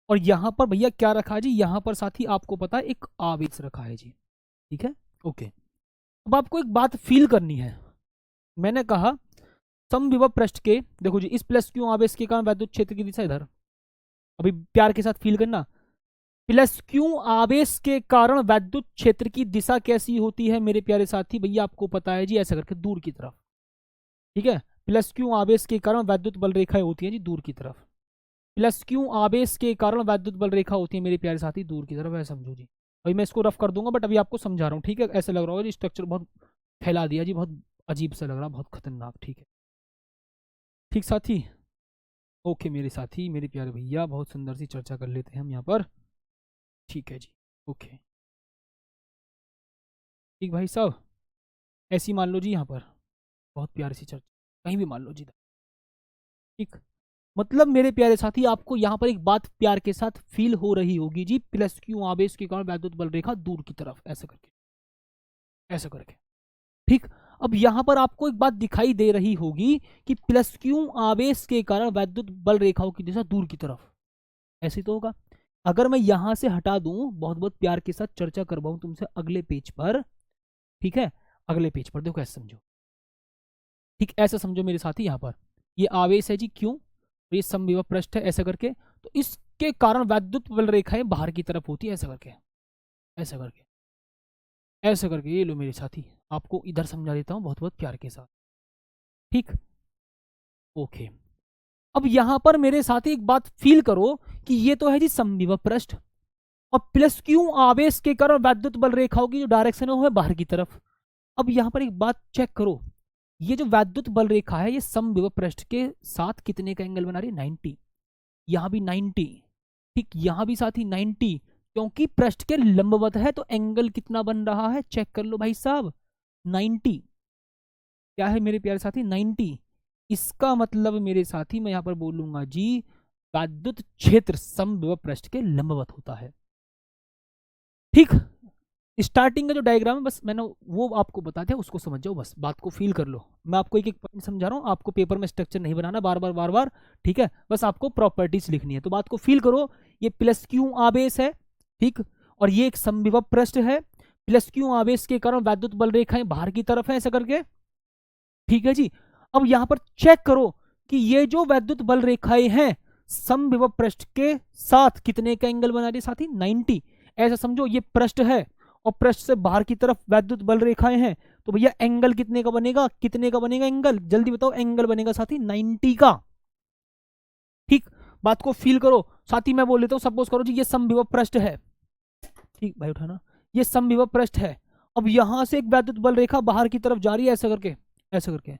और यहाँ पर भैया क्या रखा है जी, यहाँ पर साथी आपको पता है एक आवेश रखा है जी, ठीक है। ओके, अब आपको एक बात फील करनी है। मैंने कहा समविभव पृष्ठ के, देखो जी, इस प्लस क्यू आवेश के कारण वैद्युत क्षेत्र की दिशा इधर, अभी प्यार के साथ फील करना, प्लस क्यू आवेश के कारण वैद्युत क्षेत्र की दिशा कैसी होती है मेरे प्यारे साथी? भैया आपको पता है जी, ऐसा करके दूर की तरफ, ठीक है। प्लस क्यू आवेश के कारण वैद्युत बल रेखाएं होती हैं जी दूर की तरफ, प्लस क्यू आवेश के कारण वैद्युत बल रेखा होती है मेरे प्यारे साथी दूर की तरफ, ऐसा समझो जी। अभी मैं इसको रफ कर दूंगा, बट अभी आपको समझा रहा हूँ, ठीक है। ऐसा लग रहा होगा जी स्ट्रक्चर बहुत फैला दिया जी, बहुत अजीब सा लग रहा, बहुत खतरनाक, ठीक है, ठीक साथी। ओके मेरे साथी, मेरे प्यारे भैया, बहुत सुंदर सी चर्चा कर लेते हैं हम यहाँ पर। ठीक है जी। ओके ठीक भाई साहब, ऐसी मान लो जी यहाँ पर, बहुत प्यारी सी चर्चा, कहीं भी मान लो जी। ठीक, मतलब मेरे प्यारे साथी आपको यहाँ पर एक बात प्यार के साथ फील हो रही होगी जी, प्लस क्यू आवेश के कारण वैद्युत बल रेखा दूर की तरफ, ऐसा करके, ऐसा करके। ठीक, अब यहाँ पर आपको एक बात दिखाई दे रही होगी कि प्लस क्यू आवेश के कारण वैद्युत बल रेखाओं की दिशा दूर की तरफ, ऐसे तो होगा। अगर मैं यहां से हटा दूं, बहुत बहुत प्यार के साथ चर्चा करवाऊं तुमसे अगले पेज पर, ठीक है, अगले पेज पर देखो ऐसे समझो। ठीक, ऐसा समझो मेरे साथी, यहाँ पर ये आवेश है जी क्यों, ये समविभव पृष्ठ है, ऐसा करके, तो इसके कारण वैद्युत बल रेखाएं बाहर की तरफ होती है, ऐसा करके, ऐसा करके, ऐसा करके। ये लो मेरे साथी, आपको इधर समझा देता हूँ बहुत बहुत प्यार के साथ। ठीक, ओके। अब यहां पर मेरे साथी एक बात फील करो कि ये तो है जी समविभव पृष्ठ, और प्लस क्यू आवेश के कारण वैद्युत बल रेखाओं की जो डायरेक्शन है वो है बाहर की तरफ। अब यहां पर एक बात चेक करो, ये जो वैद्युत बल रेखा है ये समविभव पृष्ठ के साथ कितने का एंगल बना रही है, 90। यहां भी 90, ठीक, यहां भी साथ ही 90, क्योंकि पृष्ठ के लंबवत है, तो एंगल कितना बन रहा है, चेक कर लो भाई साहब, 90। क्या है मेरे प्यारे साथी, 90। इसका मतलब मेरे साथी मैं यहां पर बोलूंगा जी, वैद्युत क्षेत्र समविभव पृष्ठ के लंबवत होता है। ठीक, स्टार्टिंग का जो डायग्राम है बस मैंने वो आपको बता दिया, उसको समझ जाओ, बस बात को फील कर लो। मैं आपको एक एक पॉइंट समझा रहा हूँ, आपको पेपर में स्ट्रक्चर नहीं बनाना बार बार बार बार, ठीक है, बस आपको प्रॉपर्टीज लिखनी है, तो बात को फील करो। ये प्लस क्यू आवेश है, ठीक, और ये एक समविभव पृष्ठ है, प्लस क्यू आवेश के कारण वैद्युत बल रेखाएं बाहर की तरफ है, ऐसा करके, ठीक है जी। अब यहां पर चेक करो कि ये जो वैद्युत बल रेखाएं हैं समविभव पृष्ठ के साथ कितने का एंगल बना रही है साथी, 90। ऐसा समझो ये पृष्ठ है और पृष्ठ से बाहर की तरफ वैद्युत बल रेखाएं हैं, तो भैया एंगल कितने का बनेगा, कितने का बनेगा एंगल, जल्दी बताओ, एंगल बनेगा साथी 90 का। ठीक, बात को फील करो साथी, मैं बोल लेता हूं, सपोज करो जी ये समविभव पृष्ठ है, ठीक भाई उठाना, ये समविभव पृष्ठ है। अब यहां से एक वैद्युत बल रेखा बाहर की तरफ जा रही है, ऐसा करके, ऐसा करके,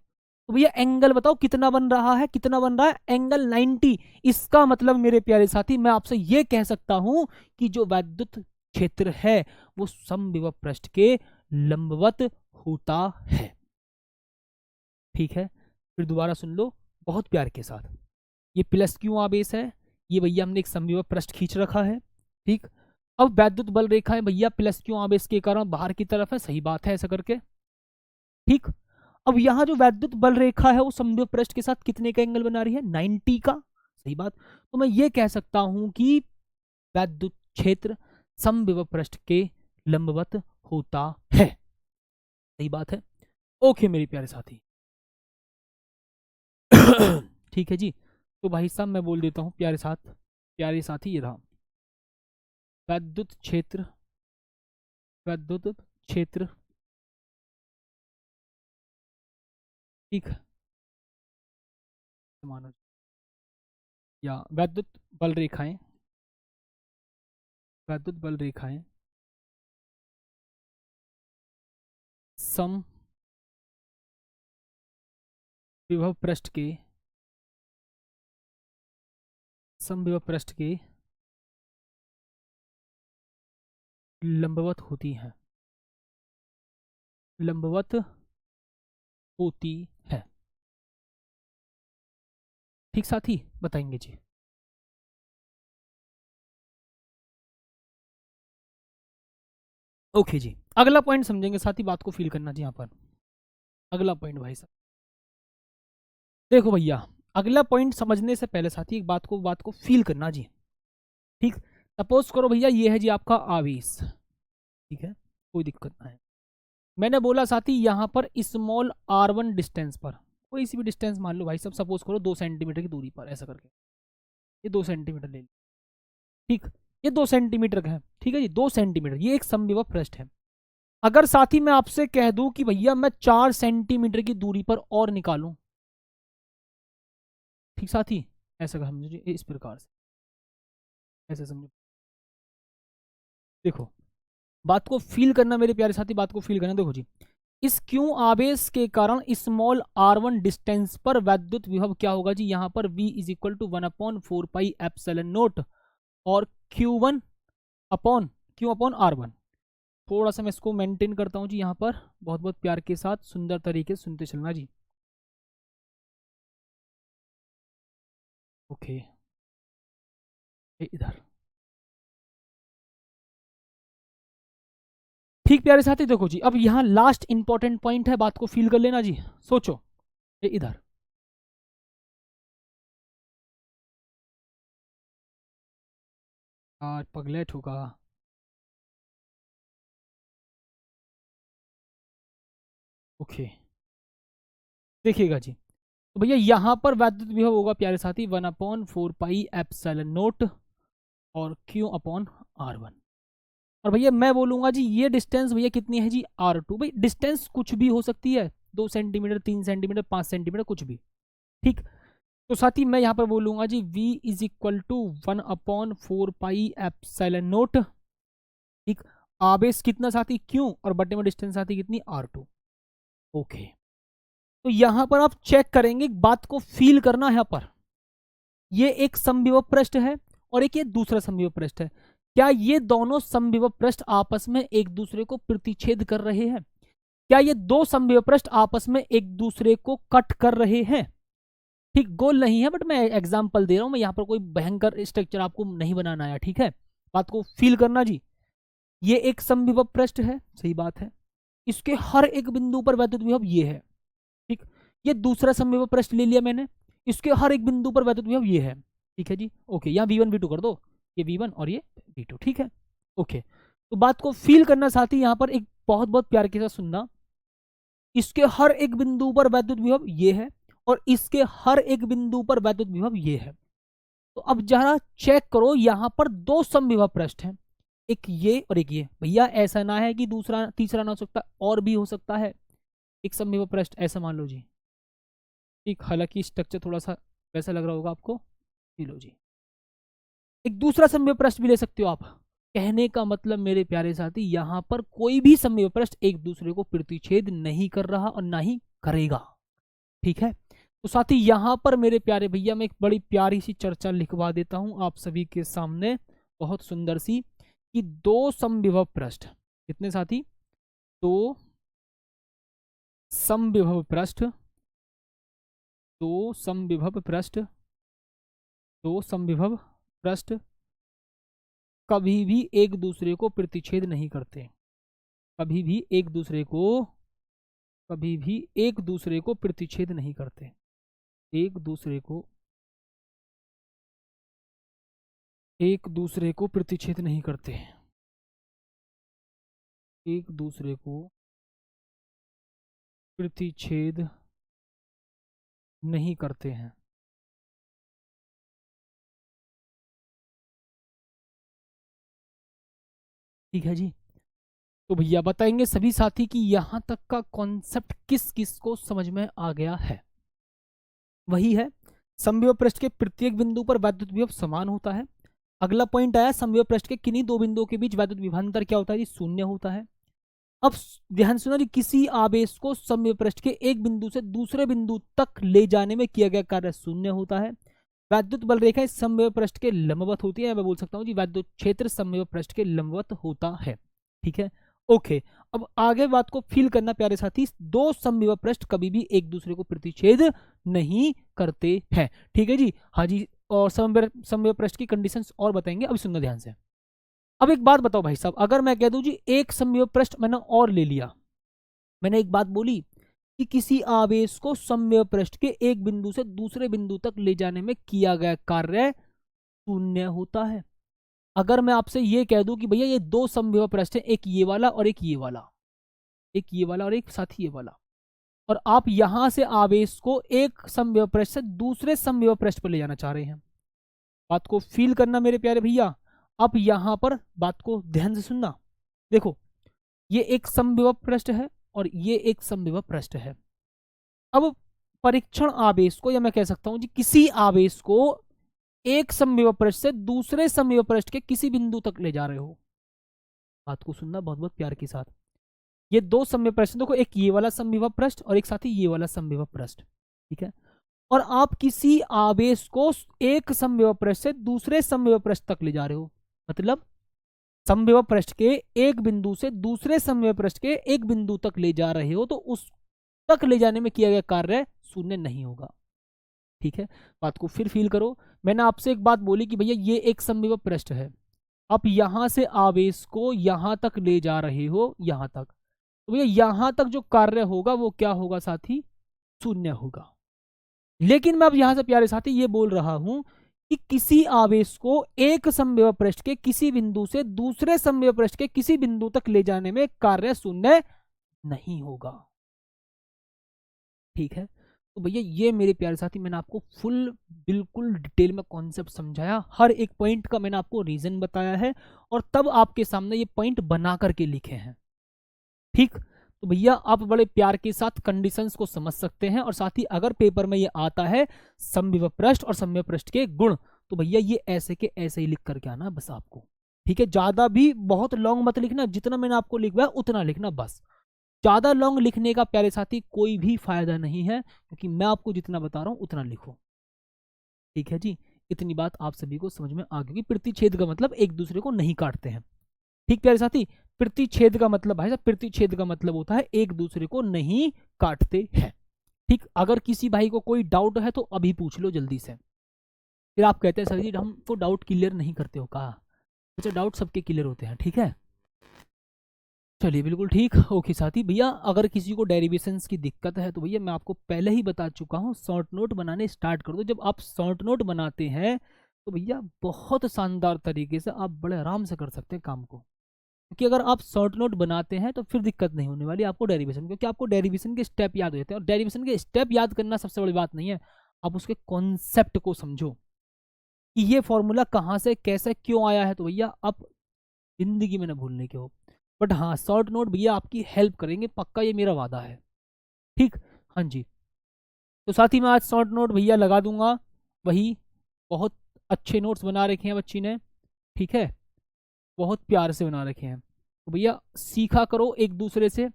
तो भैया एंगल बताओ कितना बन रहा है, कितना बन रहा है, एंगल 90। इसका मतलब मेरे प्यारे साथी मैं आपसे यह कह सकता हूं कि जो वैद्युत क्षेत्र है वो समविभव पृष्ठ के लंबवत होता है। ठीक है, फिर दोबारा सुन लो बहुत प्यार के साथ, ये प्लस क्यू आवेश है, ये भैया हमने एक समविभव पृष्ठ खींच रखा है, ठीक। अब वैद्युत बल रेखा है भैया प्लस क्यू आवेश के कारण बाहर की तरफ है, सही बात है, ऐसा करके, ठीक। अब यहां जो वैद्युत बल रेखा है वो समविभव पृष्ठ के साथ कितने का एंगल बना रही है, 90 का, सही बात। तो मैं ये कह सकता हूं कि वैद्युत क्षेत्र समविभव पृष्ठ के लंबवत होता है, सही बात है। ओके मेरे प्यारे साथी ठीक है जी। तो भाई साहब मैं बोल देता हूं प्यारे साथ, प्यारे साथी, ये रहा वैद्युत क्षेत्र, वैद्युत क्षेत्र, ठीक, मानो, या वैद्युत बल रेखाएं, वैद्युत बल रेखाएं सम विभव पृष्ठ के, समविभव पृष्ठ के लंबवत होती हैं, लंबवत होती है, ठीक साथी, बताएंगे जी। ओके जी, अगला पॉइंट समझेंगे साथी, बात को फील करना जी यहाँ पर, अगला पॉइंट भाई साहब देखो भैया, अगला पॉइंट समझने से पहले साथी एक बात को फील करना जी, ठीक। सपोज करो भैया ये है जी आपका आवेश, ठीक है, कोई दिक्कत ना है। मैंने बोला साथी यहाँ पर स्मॉल r1 डिस्टेंस पर, कोई सी भी डिस्टेंस मान लो भाई साहब, सपोज करो 2 सेंटीमीटर की दूरी पर, ऐसा करके, ये 2 सेंटीमीटर ले लो, ठीक, ये 2 सेंटीमीटर का है, ठीक है जी, 2 सेंटीमीटर, ये एक समविभव पृष्ठ है। अगर साथी मैं आपसे कह दूं कि भैया मैं 4 सेंटीमीटर की दूरी पर और निकालूं, ठीक साथी, ऐसा समझो इस प्रकार से, ऐसे समझो, देखो बात को फील करना मेरे प्यारे साथी, बात को फील करना, देखो जी, इस क्यू आवेश के कारण स्मॉल r1 डिस्टेंस पर वैद्युत विभव क्या होगा जी, यहाँ पर v इज इक्वल टू 1/4πε0 और q1/r1। थोड़ा सा मैं इसको मेंटेन करता हूँ जी, यहाँ पर बहुत बहुत प्यार के साथ सुंदर तरीके से सुनते चलना जी। ओके, इधर ठीक प्यारे साथी। देखो जी, अब यहाँ लास्ट इंपॉर्टेंट पॉइंट है, बात को फील कर लेना जी। सोचो, ये इधर पगलेट होगा। ओके, देखिएगा जी, तो भैया यहाँ पर वैद्युत विभव होगा प्यारे साथी 1/4πε0 और q/r1। और भैया मैं बोलूंगा जी ये डिस्टेंस भैया कितनी है जी, r2। भाई डिस्टेंस कुछ भी हो सकती है, 2 सेंटीमीटर, 3 सेंटीमीटर, 5 सेंटीमीटर, कुछ भी। ठीक, तो साथी मैं यहाँ पर बोलूंगा जी v इज इक्वल टू 1/4πε0। ठीक, आवेश कितना साथी, q, और बटे में डिस्टेंस साथी कितनी, r2। ओके, तो यहां पर आप चेक करेंगे, बात को फील करना है। यहाँ पर ये एक समविभव पृष्ठ है और एक ये दूसरा समविभव पृष्ठ है। क्या ये दोनों समविभव पृष्ठ आपस में एक दूसरे को प्रतिच्छेद कर रहे हैं? क्या ये दो समविभव पृष्ठ आपस में एक दूसरे को कट कर रहे हैं? ठीक, गोल नहीं है, बट मैं एग्जांपल दे रहा हूं, मैं यहाँ पर कोई भयंकर स्ट्रक्चर आपको नहीं बनाना है। ठीक है, बात को फील करना जी। ये एक समविभव पृष्ठ है, सही बात है, इसके हर एक बिंदु पर वैद्युत विभव ये है। ठीक, ये दूसरा समविभव पृष्ठ ले लिया मैंने, इसके हर एक बिंदु पर वैद्युत विभव ये है। ठीक है जी, ओके, यहाँ v1 v2 कर दो, ये v1 और ये v2। ठीक है, ओके, तो बात को फील करना साथी, यहाँ पर एक बहुत बहुत प्यार के साथ सुनना, इसके हर एक बिंदु पर वैद्युत विभव ये है और इसके हर एक बिंदु पर वैद्युत विभव ये है। तो अब जरा चेक करो, यहाँ पर दो समविभव पृष्ठ हैं, एक ये और एक ये। भैया ऐसा ना है कि दूसरा तीसरा ना हो सकता, और भी हो सकता है एक समविभव पृष्ठ, ऐसा मान लो जी। ठीक, हालांकि स्ट्रक्चर थोड़ा सा वैसा लग रहा होगा आपको, लो जी, एक दूसरा समविभव पृष्ठ भी ले सकते हो आप। कहने का मतलब मेरे प्यारे साथी, यहां पर कोई भी समविभव पृष्ठ एक दूसरे को प्रतिच्छेद नहीं कर रहा और ना ही करेगा। ठीक है, तो साथी यहां पर मेरे प्यारे भैया मैं एक बड़ी प्यारी सी चर्चा लिखवा देता हूं आप सभी के सामने, बहुत सुंदर सी, कि दो समविभव पृष्ठ, कितने साथी, दो समविभव पृष्ठ, दो समविभव पृष्ठ, दो समविभव पृष्ठ कभी भी एक दूसरे को प्रतिच्छेद नहीं करते, कभी भी एक दूसरे को, कभी भी एक दूसरे को प्रतिच्छेद नहीं करते, एक दूसरे को, एक दूसरे को प्रतिच्छेद नहीं करते, एक दूसरे को प्रतिच्छेद नहीं करते हैं। ठीक है जी, तो भैया बताएंगे सभी साथी कि यहां तक का कॉन्सेप्ट किस किस को समझ में आ गया है। वही है, समविभव पृष्ठ के प्रत्येक बिंदु पर वैद्युत विभव समान होता है। अगला पॉइंट आया, समविभव पृष्ठ के किन्हीं दो बिंदुओं के बीच वैद्युत विभवांतर क्या होता है जी, शून्य होता है। अब ध्यान सुना जी, किसी आवेश को समविभव पृष्ठ के एक बिंदु से दूसरे बिंदु तक ले जाने में किया गया कार्य शून्य होता है। वैद्युत बल रेखा समविभव पृष्ठ के लंबवत होती है, मैं बोल सकता हूँ जी वैद्युत क्षेत्र समविभव पृष्ठ के लंबवत होता है। ठीक है, ओके, अब आगे बात को फील करना प्यारे साथी, दो समविभव पृष्ठ कभी भी एक दूसरे को प्रतिच्छेद नहीं करते हैं। ठीक है जी, हाँ जी, और समविभव पृष्ठ की कंडीशंस और बताएंगे, अभी सुनना ध्यान से। अब एक बात बताओ भाई साहब, अगर मैं कह दूं जी एक समविभव पृष्ठ मैंने और ले लिया, मैंने एक बात बोली कि किसी आवेश को समविभव पृष्ठ के एक बिंदु से दूसरे बिंदु तक ले जाने में किया गया कार्य शून्य होता है। अगर मैं आपसे ये कह दूं कि भैया ये दो समविभव पृष्ठ है, एक ये वाला और एक ये वाला, एक ये वाला और एक साथ ही ये वाला, और आप यहां से आवेश को एक समविभव पृष्ठ से दूसरे समविभव पृष्ठ पर ले जाना चाह रहे हैं, बात को फील करना मेरे प्यारे भैया। अब यहां पर बात को ध्यान से सुनना, देखो ये एक समविभव पृष्ठ है और ये एक समविभव पृष्ठ है। अब परीक्षण आवेश को, या मैं कह सकता हूं जी किसी आवेश को एक समविभव पृष्ठ से दूसरे समविभव पृष्ठ के किसी बिंदु तक ले जा रहे हो, बात को सुनना बहुत बहुत प्यार के साथ। ये दो समविभव प्रश्न देखो, एक ये वाला समविभव पृष्ठ और एक साथ ही ये वाला समविभव पृष्ठ, ठीक है। और आप किसी आवेश को एक समविभव पृष्ठ से दूसरे समविभव पृष्ठ तक ले जा रहे हो, मतलब समविभव पृष्ठ के एक बिंदु से दूसरे समविभव पृष्ठ के एक बिंदु तक ले जा रहे हो, तो उस तक ले जाने में किया गया कार्य शून्य नहीं होगा, ठीक है। बात को फिर फील करो, मैंने आपसे एक बात बोली कि भैया ये एक समविभव पृष्ठ है, आप यहां से आवेश को यहां तक ले जा रहे हो, यहां तक, तो भैया यहां तक जो कार्य होगा वो क्या होगा साथी, शून्य होगा। लेकिन मैं अब यहां से प्यारे साथी ये बोल रहा हूं कि किसी आवेश को एक समविभव पृष्ठ के किसी बिंदु से दूसरे समविभव पृष्ठ के किसी बिंदु तक ले जाने में कार्य शून्य नहीं होगा, ठीक है। तो भैया ये मेरे प्यारे साथी मैंने आपको फुल बिल्कुल डिटेल में कॉन्सेप्ट समझाया, हर एक पॉइंट का मैंने आपको रीजन बताया है और तब आपके सामने ये पॉइंट बना करके लिखे हैं, ठीक। तो भैया आप बड़े प्यार के साथ कंडीशंस को समझ सकते हैं, और साथ ही अगर पेपर में ये आता है समविभव पृष्ठ और समविभव पृष्ठ के गुण, तो भैया ये ऐसे के ऐसे ही लिख करके आना बस आपको, ठीक है। ज्यादा भी बहुत लॉन्ग मत लिखना, जितना मैंने आपको लिखवाया उतना लिखना बस, ज्यादा लॉन्ग लिखने का प्यारे साथी कोई भी फायदा नहीं है, क्योंकि मैं आपको जितना बता रहा हूं उतना लिखो, ठीक है जी। इतनी बात आप सभी को समझ में आ गई। प्रतिच्छेद का मतलब एक दूसरे को नहीं काटते हैं, ठीक प्यारे साथी। प्रतिच्छेद का मतलब भाई साहब, प्रतिच्छेद का मतलब होता है एक दूसरे को नहीं काटते हैं, ठीक। अगर किसी भाई को कोई डाउट है तो अभी पूछ लो जल्दी से, फिर आप कहते हैं सर जी हमको डाउट क्लियर नहीं करते हो, कहा अच्छा डाउट सबके क्लियर होते हैं, ठीक है। चलिए बिल्कुल ठीक, ओके साथी। भैया अगर किसी को डेरिवेशंस की दिक्कत है तो भैया मैं आपको पहले ही बता चुका हूँ, शॉर्ट नोट बनाने स्टार्ट कर दो। जब आप शॉर्ट नोट बनाते हैं तो भैया बहुत शानदार तरीके से आप बड़े आराम से कर सकते हैं काम को, क्योंकि अगर आप शॉर्ट नोट बनाते हैं तो फिर दिक्कत नहीं होने वाली आपको डेरिवेशन, क्योंकि आपको डेरिवेशन के स्टेप याद हो जाते हैं। और डेरिवेशन के स्टेप याद करना सबसे बड़ी बात नहीं है, आप उसके कॉन्सेप्ट को समझो कि ये फॉर्मूला कहाँ से कैसे क्यों आया है, तो भैया आप जिंदगी में ना भूलने के हो। बट हाँ शॉर्ट नोट भैया आपकी हेल्प करेंगे पक्का, ये मेरा वादा है, ठीक। हाँ जी, तो साथ ही मैं आज शॉर्ट नोट भैया लगा दूंगा, वही बहुत अच्छे नोट्स बना रखे हैं बच्ची ने, ठीक है, बहुत प्यार से बना रखे हैं। तो भैया सीखा करो एक दूसरे से,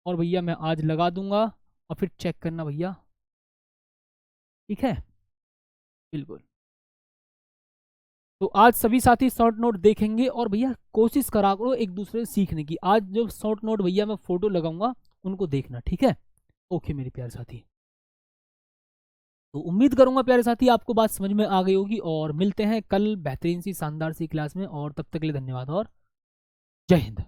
और भैया मैं आज लगा दूंगा और फिर चेक करना भैया, ठीक है, बिल्कुल। तो आज सभी साथी शॉर्ट नोट देखेंगे और भैया कोशिश करा करो एक दूसरे से सीखने की। आज जो शॉर्ट नोट भैया मैं फोटो लगाऊंगा उनको देखना, ठीक है, ओके मेरे प्यारे साथी। तो उम्मीद करूंगा प्यारे साथी आपको बात समझ में आ गई होगी, और मिलते हैं कल बेहतरीन सी शानदार सी क्लास में, और तब तक के लिए धन्यवाद और जय हिंद।